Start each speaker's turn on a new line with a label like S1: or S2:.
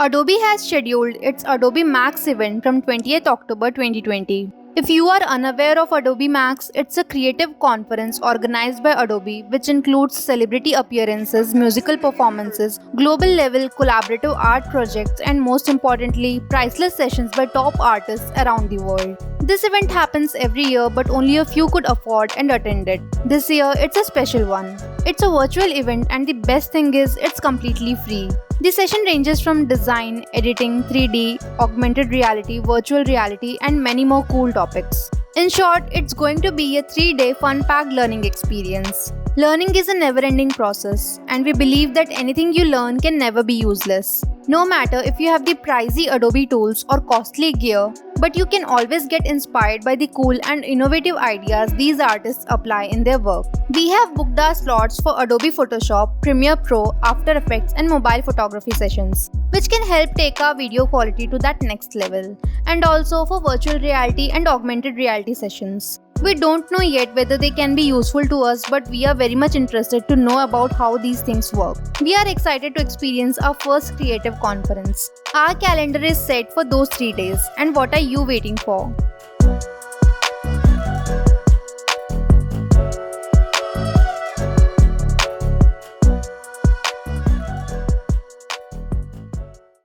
S1: Adobe has scheduled its Adobe Max event from 20th October 2020. If you are unaware of Adobe Max, it's a creative conference organized by Adobe which includes celebrity appearances, musical performances, global level collaborative art projects, and most importantly, priceless sessions by top artists around the world. This event happens every year, but only a few could afford and attend it. This year, it's a special one. It's a virtual event, and the best thing is, it's completely free. The session ranges from design, editing, 3D, augmented reality, virtual reality, and many more cool topics. In short, it's going to be a 3-day fun packed learning experience. Learning is a never ending process, and we believe that anything you learn can never be useless. No matter if you have the pricey Adobe tools or costly gear, but you can always get inspired by the cool and innovative ideas these artists apply in their work. We have booked our slots for Adobe Photoshop, Premiere Pro, After Effects, and mobile photography sessions, which can help take our video quality to that next level, and also for virtual reality and augmented reality sessions. We don't know yet whether they can be useful to us, but we are very much interested to know about how these things work. We are excited to experience our first creative conference. Our calendar is set for those 3 days, and what are you waiting for?